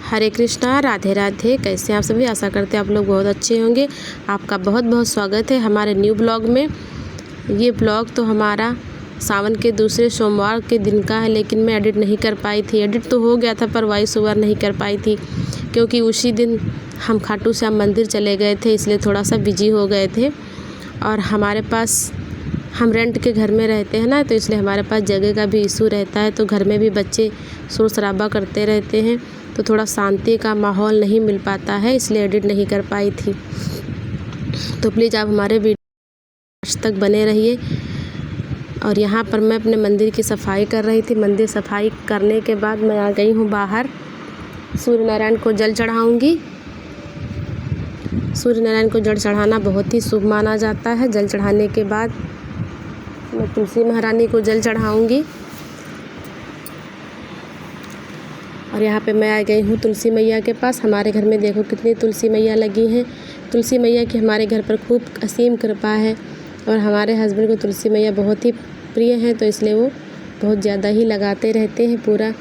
हरे कृष्णा, राधे राधे। कैसे हैं आप सभी? आशा करते हैं आप लोग बहुत अच्छे होंगे। आपका बहुत बहुत स्वागत है हमारे न्यू ब्लॉग में। ये ब्लॉग तो हमारा सावन के दूसरे सोमवार के दिन का है, लेकिन मैं एडिट नहीं कर पाई थी। एडिट तो हो गया था पर वॉइस ओवर नहीं कर पाई थी, क्योंकि उसी दिन हम खाटू श्याम मंदिर चले गए थे, इसलिए थोड़ा सा बिजी हो गए थे। और हमारे पास, हम रेंट के घर में रहते हैं ना, तो इसलिए हमारे पास जगह का भी इशू रहता है। तो घर में भी बच्चे शोर शराबा करते रहते हैं, तो थोड़ा शांति का माहौल नहीं मिल पाता है, इसलिए एडिट नहीं कर पाई थी। तो प्लीज़ आप हमारे वीडियो आज तक बने रहिए। और यहाँ पर मैं अपने मंदिर की सफाई कर रही थी। मंदिर सफाई करने के बाद मैं आ गई हूँ बाहर। सूर्य नारायण को जल चढ़ाऊँगी। सूर्य नारायण को जल चढ़ाना बहुत ही शुभ माना जाता है। जल चढ़ाने के बाद मैं तुलसी महारानी को जल चढ़ाऊँगी। और यहाँ पे मैं आ गई हूँ तुलसी मैया के पास। हमारे घर में देखो कितनी तुलसी मैया लगी हैं। तुलसी मैया की हमारे घर पर खूब असीम कृपा है, और हमारे हस्बैंड को तुलसी मैया बहुत ही प्रिय हैं, तो इसलिए वो बहुत ज़्यादा ही लगाते रहते हैं। पूरा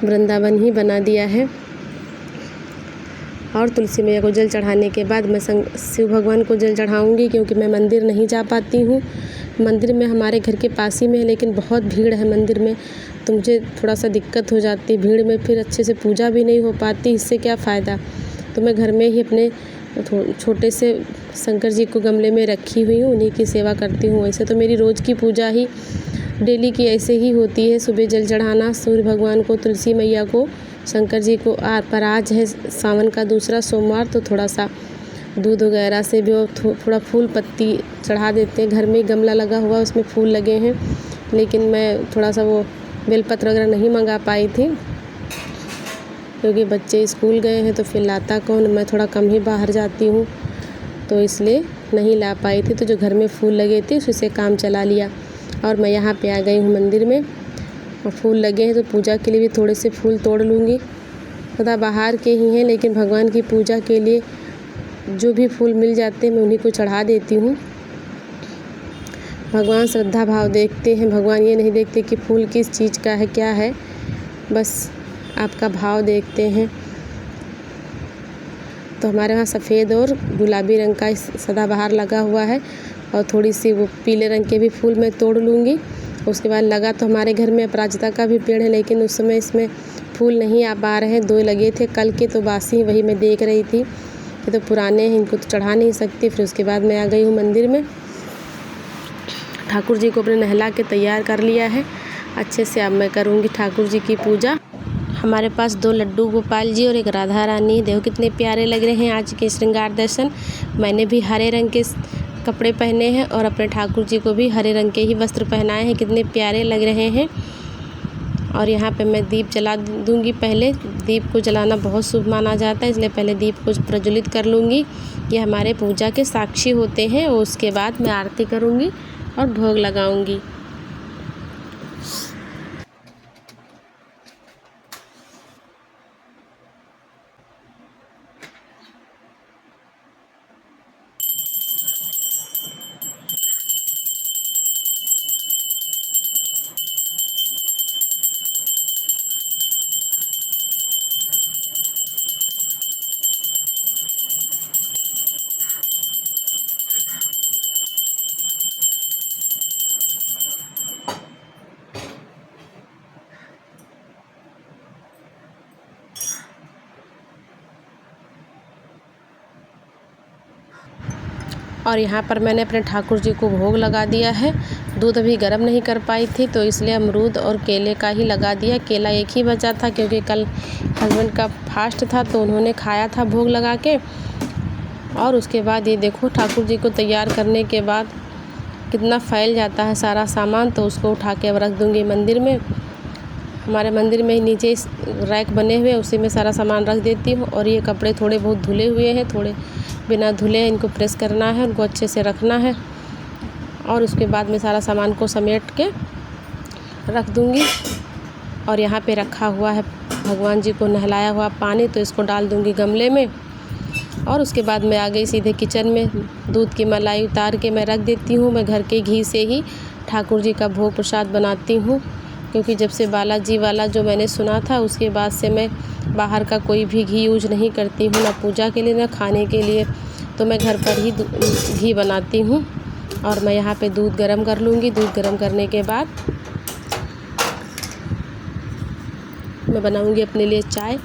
वृंदावन ही बना दिया है। और तुलसी मैया को जल चढ़ाने के बाद मैं शिव भगवान को जल चढ़ाऊँगी, क्योंकि मैं मंदिर नहीं जा पाती हूँ। मंदिर में हमारे घर के पास ही में है, लेकिन बहुत भीड़ है मंदिर में, तो मुझे थोड़ा सा दिक्कत हो जाती है भीड़ में, फिर अच्छे से पूजा भी नहीं हो पाती। इससे क्या फ़ायदा। तो मैं घर में ही अपने छोटे से शंकर जी को गमले में रखी हुई हूँ, उन्हीं की सेवा करती हूँ। वैसे तो मेरी रोज़ की पूजा ही डेली की ऐसे ही होती है। सुबह जल चढ़ाना सूर्य भगवान को, तुलसी मैया को, शंकर जी को। पर आज है सावन का दूसरा सोमवार, तो थोड़ा सा दूध वगैरह से भी थोड़ा फूल पत्ती चढ़ा देते हैं। घर में गमला लगा हुआ, उसमें फूल लगे हैं, लेकिन मैं थोड़ा सा वो बेलपत्र वगैरह नहीं मंगा पाई थी, क्योंकि बच्चे स्कूल गए हैं, तो फिर लाता कौन। मैं थोड़ा कम ही बाहर जाती हूँ, तो इसलिए नहीं ला पाई थी। तो जो घर में फूल लगे थे उसी से काम चला लिया। और मैं यहाँ पे आ गई हूँ मंदिर में, और फूल लगे हैं, तो पूजा के लिए भी थोड़े से फूल तोड़ लूँगी। पता बाहर के ही हैं, लेकिन भगवान की पूजा के लिए जो भी फूल मिल जाते हैं मैं उन्हीं को चढ़ा देती हूँ। भगवान श्रद्धा भाव देखते हैं। भगवान ये नहीं देखते कि फूल किस चीज़ का है, क्या है, बस आपका भाव देखते हैं। तो हमारे यहाँ सफ़ेद और गुलाबी रंग का सदाबहार लगा हुआ है, और थोड़ी सी वो पीले रंग के भी फूल मैं तोड़ लूँगी। उसके बाद लगा तो हमारे घर में अपराजिता का भी पेड़ है, लेकिन उस समय इसमें फूल नहीं आ पा रहे हैं। 2 लगे थे कल के, तो बासी वही मैं देख रही थी। ये तो पुराने हैं, इनको तो चढ़ा नहीं सकती। फिर उसके बाद मैं आ गई हूँ मंदिर में। ठाकुर जी को अपने नहला के तैयार कर लिया है अच्छे से। अब मैं करूँगी ठाकुर जी की पूजा। हमारे पास 2 लड्डू गोपाल जी और एक राधा रानी। देखो कितने प्यारे लग रहे हैं आज के श्रृंगार दर्शन। मैंने भी हरे रंग के कपड़े पहने हैं, और अपने ठाकुर जी को भी हरे रंग के ही वस्त्र पहनाए हैं। कितने प्यारे लग रहे हैं। और यहाँ पे मैं दीप जला दूँगी। पहले दीप को जलाना बहुत शुभ माना जाता है, इसलिए पहले दीप को प्रज्वलित कर लूँगी। ये हमारे पूजा के साक्षी होते हैं। और उसके बाद मैं आरती करूँगी और भोग लगाऊँगी। और यहाँ पर मैंने अपने ठाकुर जी को भोग लगा दिया है। दूध अभी गर्म नहीं कर पाई थी, तो इसलिए अमरूद और केले का ही लगा दिया। केला एक ही बचा था, क्योंकि कल हस्बैंड का फास्ट था, तो उन्होंने खाया था भोग लगा के। और उसके बाद ये देखो ठाकुर जी को तैयार करने के बाद कितना फैल जाता है सारा सामान, तो उसको उठा के अब रख दूँगी मंदिर में। हमारे मंदिर में ही नीचे रैक बने हुए, उसी में सारा सामान रख देती हूँ। और ये कपड़े थोड़े बहुत धुले हुए हैं, थोड़े बिना धुले, इनको प्रेस करना है, उनको अच्छे से रखना है। और उसके बाद मैं सारा सामान को समेट के रख दूँगी। और यहाँ पे रखा हुआ है भगवान जी को नहलाया हुआ पानी, तो इसको डाल दूँगी गमले में। और उसके बाद मैं आ गई सीधे किचन में। दूध की मलाई उतार के मैं रख देती हूँ। मैं घर के घी से ही ठाकुर जी का भोग प्रसाद बनाती हूँ। क्योंकि जब से बालाजी वाला जो मैंने सुना था उसके बाद से मैं बाहर का कोई भी घी यूज नहीं करती हूँ, ना पूजा के लिए ना खाने के लिए। तो मैं घर पर ही घी बनाती हूँ। और मैं यहाँ पे दूध गरम कर लूँगी। दूध गरम करने के बाद मैं बनाऊँगी अपने लिए चाय।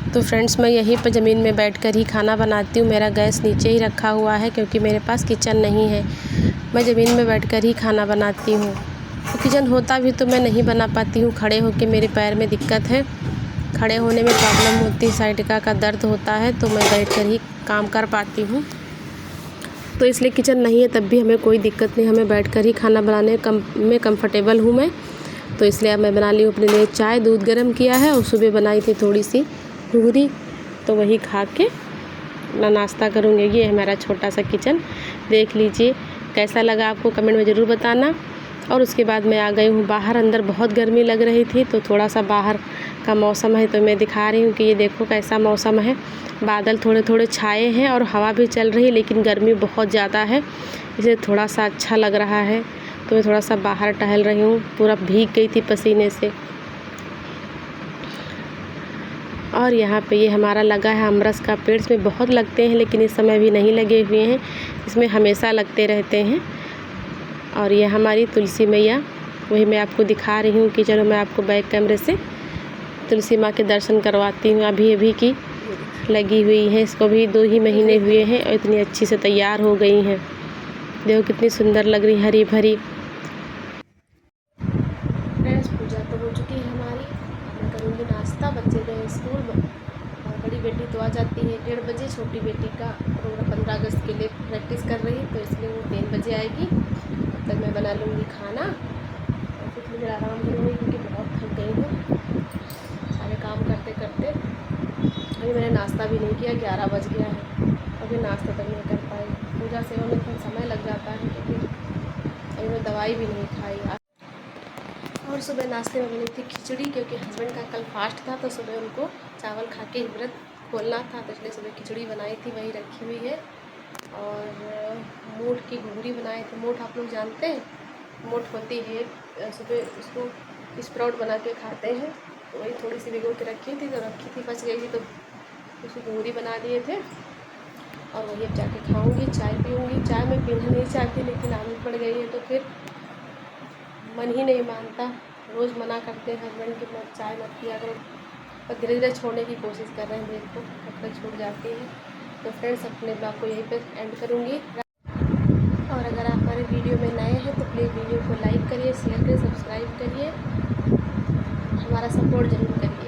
तो फ्रेंड्स, मैं यहीं पर ज़मीन में बैठकर ही खाना बनाती हूँ। मेरा गैस नीचे ही रखा हुआ है क्योंकि मेरे पास किचन नहीं है। मैं ज़मीन में बैठकर ही खाना बनाती हूँ। तो किचन होता भी तो मैं नहीं बना पाती हूँ, खड़े होकर मेरे पैर में दिक्कत है, खड़े होने में प्रॉब्लम होती है, साइटिका का दर्द होता है, तो मैं बैठकर ही काम कर पाती हूँ। तो इसलिए किचन नहीं है तब भी हमें कोई दिक्कत नहीं, हमें बैठकर ही खाना बनाने में कंफर्टेबल हूँ मैं। तो इसलिए अब मैं बना ली हूँ अपने लिए चाय। दूध गर्म किया है और सुबह बनाई थी थोड़ी सी घुघरी, तो वही खा के ना नाश्ता करूँगी। ये है हमारा छोटा सा किचन, देख लीजिए। कैसा लगा आपको कमेंट में ज़रूर बताना। और उसके बाद मैं आ गई हूँ बाहर। अंदर बहुत गर्मी लग रही थी तो थोड़ा सा बाहर का मौसम है तो मैं दिखा रही हूँ कि ये देखो कैसा मौसम है। बादल थोड़े थोड़े छाए हैं और हवा भी चल रही है, लेकिन गर्मी बहुत ज़्यादा है, इसे थोड़ा सा अच्छा लग रहा है। तो मैं थोड़ा सा बाहर टहल रही हूँ, पूरा भीग गई थी पसीने से। और यहाँ पे ये हमारा लगा है अमरस का पेड़। इसमें बहुत लगते हैं लेकिन इस समय भी नहीं लगे हुए हैं, इसमें हमेशा लगते रहते हैं। और ये हमारी तुलसी मैया, वही मैं आपको दिखा रही हूँ कि चलो मैं आपको बैक कैमरे से तुलसी माँ के दर्शन करवाती हूँ। अभी की लगी हुई है, इसको भी 2 ही महीने हुए हैं और इतनी अच्छी से तैयार हो गई हैं। देखो कितनी सुंदर लग रही, हरी भरी। फ्रेंड्स, पूजा तो हो चुकी है हमारी। मैं करूँगी नाश्ता, बच्चे गए स्कूल में और बड़ी बेटी तो आ जाती है 1:30 बजे। छोटी बेटी का प्रोग्राम 15 अगस्त के लिए प्रैक्टिस कर रही है तो इसलिए वो 3 बजे आएगी। तब तक मैं बना लूँगी खाना और फिर मुझे आराम करूँगी क्योंकि बहुत थक गई हूँ सारे काम करते करते। अभी मैंने नाश्ता भी नहीं किया, 11 बज गया है, अभी नाश्ता तक नहीं कर पाई। पूजा सेवा में इतना समय लग जाता है तो फिर अभी मैं दवाई भी नहीं खाई। और सुबह नाश्ते में बनी थी खिचड़ी, क्योंकि हस्बैंड का कल फास्ट था तो सुबह उनको चावल खा के व्रत खोलना था, तो इसलिए सुबह खिचड़ी बनाई थी, वही रखी हुई है। और मोठ की घुघरी बनाए थे। मोठ आप लोग जानते हैं, मोठ होती है, सुबह उसको स्प्राउट बना के खाते हैं, तो वही थोड़ी सी भिगो के रखी थी, तो रखी थी बच गई थी तो उसको घुघरी बना दिए थे। और वही अब जाके खाऊँगी, चाय पीऊँगी। चाय मैं पीना नहीं चाहती लेकिन आदत पड़ गई है तो फिर मन ही नहीं मानता। रोज़ मना करते हैं हस्बैंड कि मत चाय मत पिया करो, पर धीरे धीरे छोड़ने की कोशिश कर रहे हैं, देखो कब तक छूट जाती है। तो फ्रेंड्स, अपने ब्लॉग को यहीं पे एंड करूँगी। और अगर आप हमारे वीडियो में नए हैं तो प्लीज़ वीडियो को लाइक करिए, शेयर करिए, सब्सक्राइब करिए, हमारा सपोर्ट ज़रूर करिए।